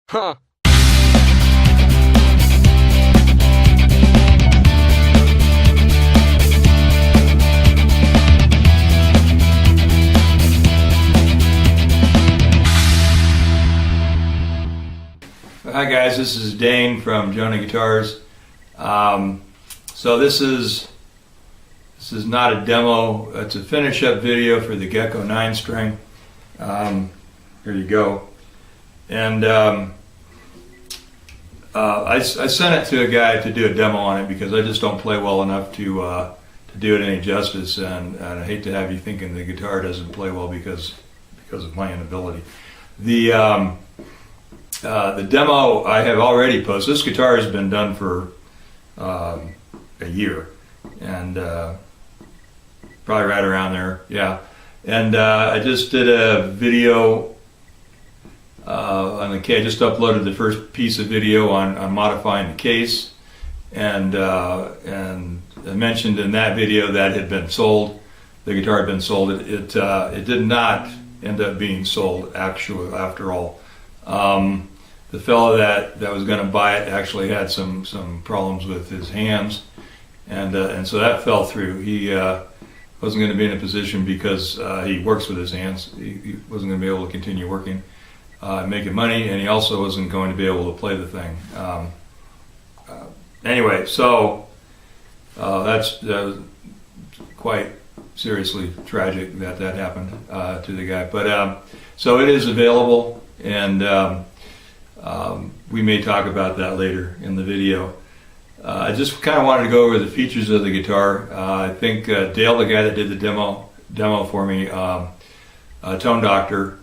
Huh. Hi guys, this is Dane from Jonah Guitars. So this is not a demo. It's a finish-up video for the Gecko 9-string. Here you go. And I sent it to a guy to do a demo on it because I just don't play well enough to do it any justice, and I hate to have you thinking the guitar doesn't play well because of my inability. The demo I have already posted. This guitar has been done for a year, and probably right around there, yeah. And I just did a video on the case. I just uploaded the first piece of video on modifying the case, and I mentioned in that video that it had been sold. The guitar had been sold. It did not end up being sold actually after all. The fellow that was going to buy it actually had some problems with his hands, and so that fell through. He wasn't going to be in a position because he works with his hands. He wasn't going to be able to continue working, making money, and he also wasn't going to be able to play the thing. Anyway, so that's quite seriously tragic that happened to the guy. But so it is available, and we may talk about that later in the video. I just kind of wanted to go over the features of the guitar. I think Dale, the guy that did the demo for me, Tone Doctor,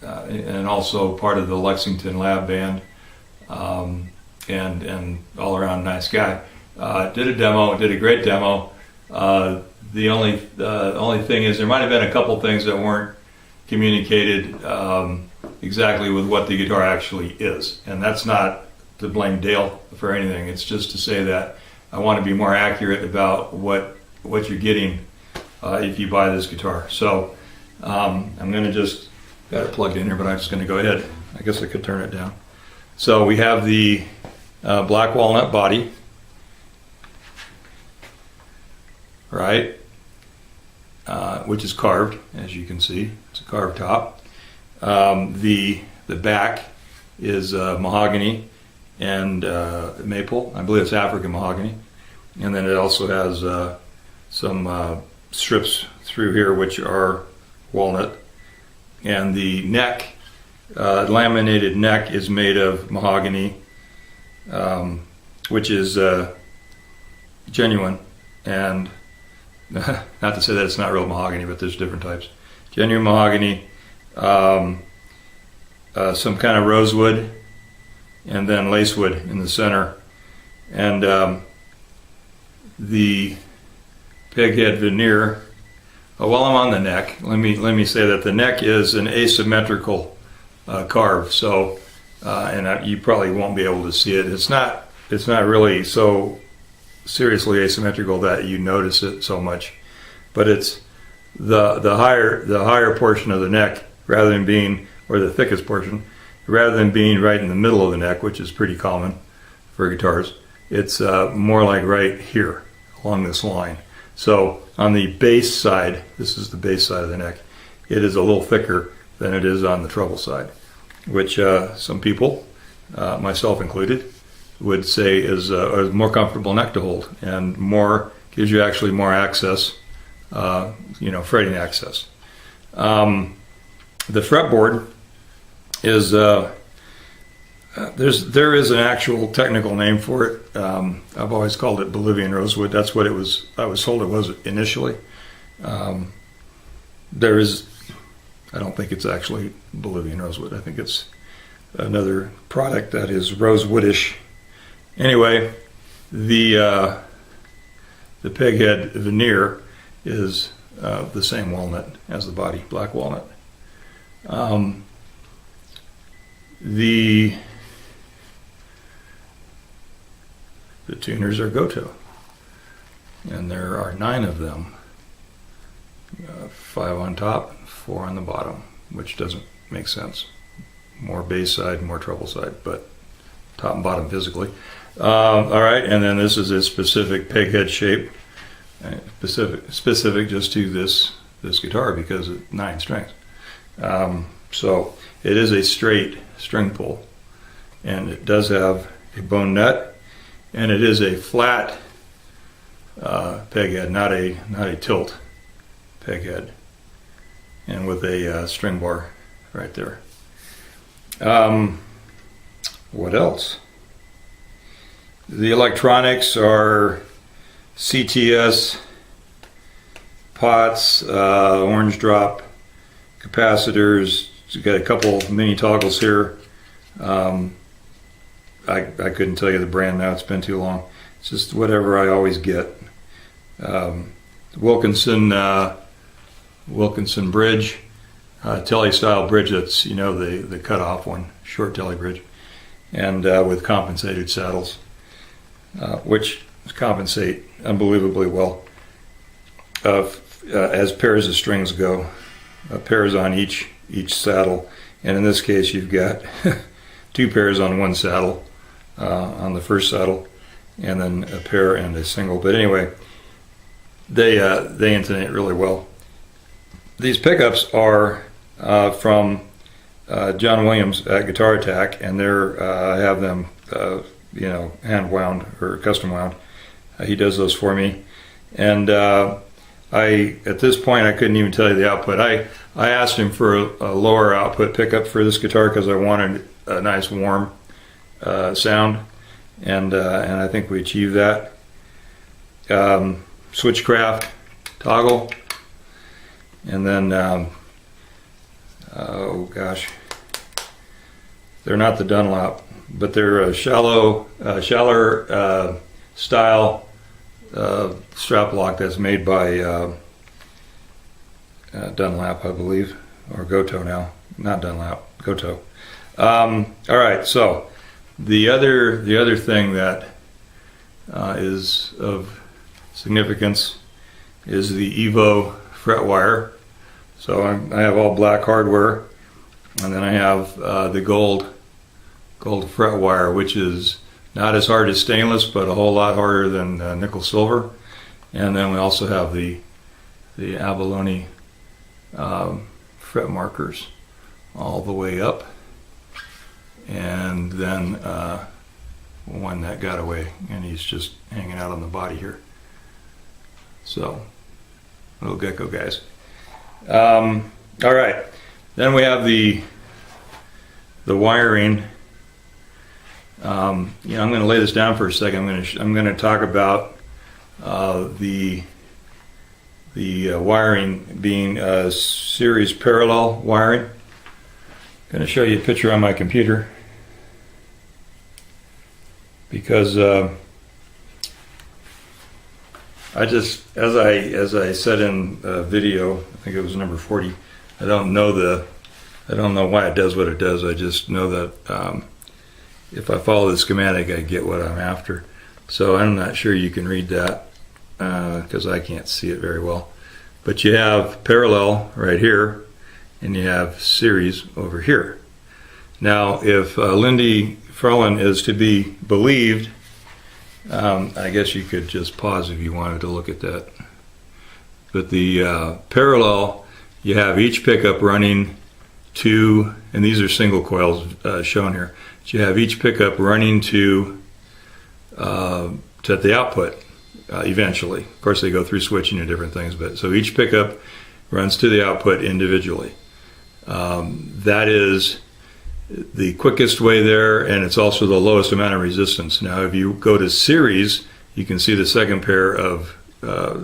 and also part of the Lexington Lab Band, and all around nice guy, did a demo, did a great demo. The only thing is there might have been a couple things that weren't communicated exactly with what the guitar actually is, and that's not to blame Dale for anything. It's just to say that I want to be more accurate about what you're getting if you buy this guitar. So I'm going to just got it plugged in here, but I'm just going to go ahead. I guess I could turn it down. So we have the black walnut body, right, which is carved, as you can see. It's a carved top. The back is mahogany and maple. I believe it's African mahogany, and then it also has some strips through here which are walnut. And the neck, laminated neck, is made of mahogany, which is genuine, and not to say that it's not real mahogany, but there's different types. Genuine mahogany, some kind of rosewood, and then lacewood in the center. And the peghead veneer. While I'm on the neck, let me say that the neck is an asymmetrical carve. So, and you probably won't be able to see it. It's not really so seriously asymmetrical that you notice it so much, but it's the higher portion of the neck, rather than being, or the thickest portion, rather than being right in the middle of the neck, which is pretty common for guitars. It's more like right here along this line. So on the bass side, this is the bass side of the neck, it is a little thicker than it is on the treble side, which some people, myself included, would say is a more comfortable neck to hold, and gives you actually more access, fretting access. The fretboard is there is an actual technical name for it. I've always called it Bolivian rosewood. That's what I was told it was initially. I don't think it's actually Bolivian rosewood. I think it's another product that is rosewoodish. Anyway, the peghead veneer is the same walnut as the body, black walnut. The tuners are Gecko, and there are 9 of them, 5 on top, 4 on the bottom, which doesn't make sense. more bass side, more treble side, but top and bottom physically. All right, and then this is a specific peg head shape, specific just to this guitar because it's 9 strings. So it is a straight string pull, and it does have a bone nut, and it is a flat peg head, not a tilt peg head, and with a string bar right there. What else? The electronics are CTS pots, orange drop capacitors. You got a couple mini toggles here. I couldn't tell you the brand now, it's been too long. It's just whatever I always get. Wilkinson bridge, telly style bridge, that's, you know, the cut off one, short telly bridge, and with compensated saddles, which compensate unbelievably well as pairs of strings go. Pairs on each saddle, and in this case you've got 2 pairs on one saddle, on the first saddle, and then a pair and a single. But anyway, they intonate really well. These pickups are from John Williams at Guitar Attack, and I have them you know, hand wound or custom wound. He does those for me, and at this point I couldn't even tell you the output. I asked him for a lower output pickup for this guitar because I wanted a nice warm sound, and I think we achieved that. Switchcraft toggle, and then oh gosh, they're not the Dunlop, but they're a shallower style strap lock that's made by Dunlap, I believe, or Goto now, not Dunlap, Goto. All right, so the other thing that is of significance is the Evo fret wire. So I have all black hardware, and then I have the gold fret wire, which is not as hard as stainless, but a whole lot harder than nickel silver. And then we also have the abalone fret markers all the way up, and then one that got away, and he's just hanging out on the body here. So, little Gecko guys. All right, then we have the wiring. You know, I'm going to lay this down for a second. I'm going to talk about the wiring being series parallel wiring. I'm going to show you a picture on my computer because I just, as I said in video, I think it was number 40. I don't know why it does what it does. I just know that if I follow the schematic, I get what I'm after. So I'm not sure you can read that because I can't see it very well. But you have parallel right here, and you have series over here. Now, if Lindy Frelin is to be believed, I guess you could just pause if you wanted to look at that. But the parallel, you have each pickup running to, and these are single coils shown here. So you have each pickup running to the output eventually. Of course, they go through switching and different things, but so each pickup runs to the output individually. That is the quickest way there, and it's also the lowest amount of resistance. Now, if you go to series, you can see the second pair of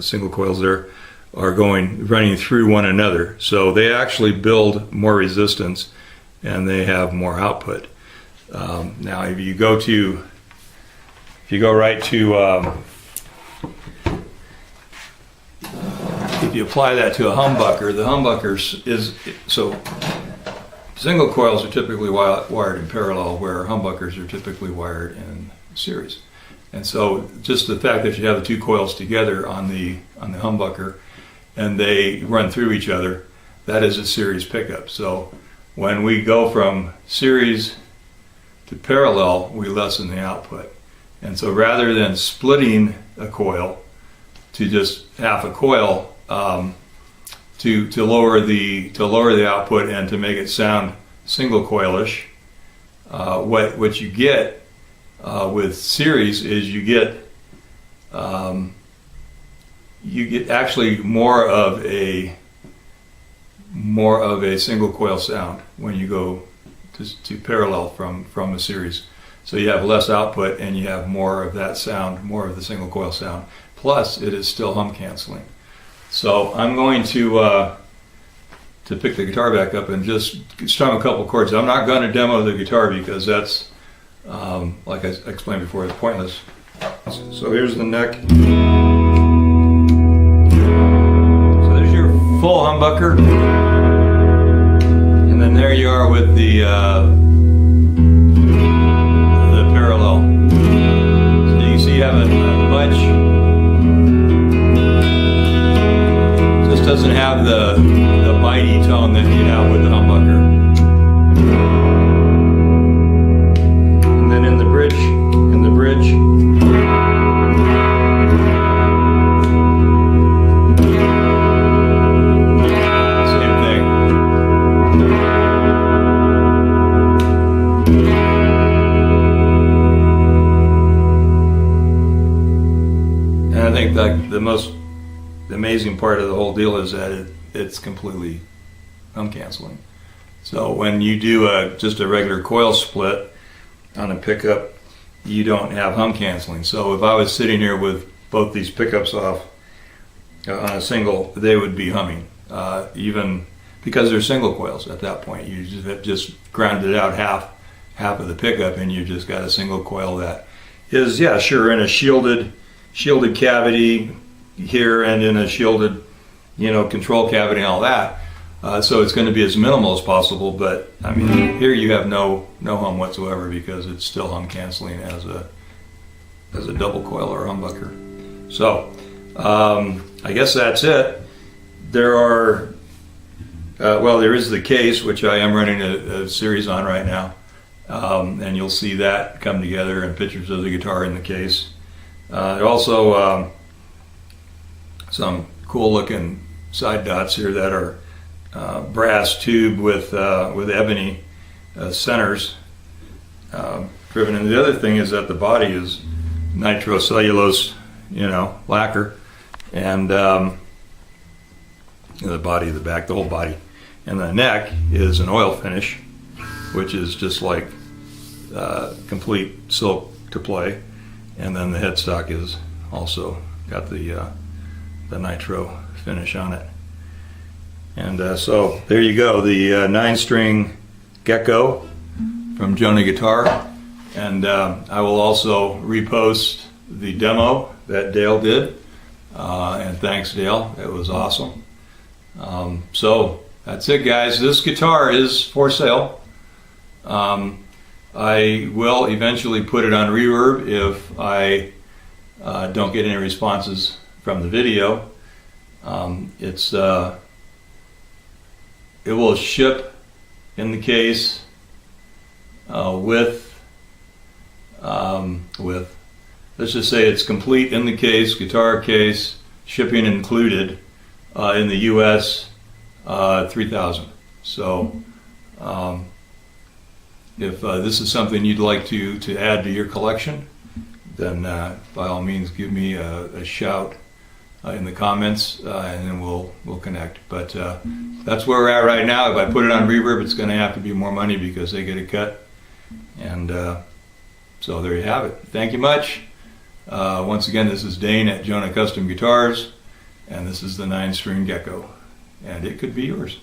single coils there are running through one another. So they actually build more resistance, and they have more output. Now, if you go right to if you apply that to a humbucker, the humbucker is so. Single coils are typically wired in parallel, where humbuckers are typically wired in series. And so just the fact that you have the 2 coils together on the humbucker and they run through each other, that is a series pickup. So when we go from series to parallel, we lessen the output. And so rather than splitting a coil to just half a coil, to lower the output and to make it sound single coilish, what you get with series is you get actually more of a single coil sound when you go to parallel from a series. So you have less output and you have more of that sound, more of the single coil sound. Plus, it is still hum canceling. So I'm going to pick the guitar back up and just strum a couple chords. I'm not going to demo the guitar because that's, like I explained before, it's pointless. So here's the neck. So there's your full humbucker. And then there you are with the parallel. So you can see you have a much, just doesn't have the bitey tone that you have with the humbucker. And then in the bridge, same thing. And I think like the most amazing part of the whole deal is that it's completely hum canceling. So when you do just a regular coil split on a pickup, you don't have hum canceling. So if I was sitting here with both these pickups off on a single, they would be humming, even because they're single coils at that point. You just grounded out half of the pickup, and you just got a single coil that is, yeah, sure, in a shielded cavity here and in a shielded, control cavity and all that. So it's going to be as minimal as possible, but I mean, here you have no hum whatsoever because it's still hum canceling as a double coil or humbucker. So I guess that's it. There is the case, which I am running a series on right now, and you'll see that come together and pictures of the guitar in the case. Also some cool looking side dots here that are brass tube with ebony centers driven. And the other thing is that the body is nitrocellulose, lacquer, and the body, the back, the whole body, and the neck is an oil finish, which is just like complete silk to play. And then the headstock is also got the nitro finish on it. And so there you go, the 9-string Gecko from Jonah Guitar. And I will also repost the demo that Dale did. And thanks, Dale, it was awesome. So that's it, guys. This guitar is for sale. I will eventually put it on reverb if I don't get any responses from the video. It will ship in the case with let's just say it's complete in the case, guitar case, shipping included, in the US, $3,000. So if this is something you'd like to add to your collection, then by all means give me a shout in the comments, and then we'll connect. But that's where we're at right now. If I put it on reverb, it's going to have to be more money because they get a cut. And so there you have it. Thank you much. Once again, this is Dane at Jonah Custom Guitars, and this is the 9-string Gecko, and it could be yours.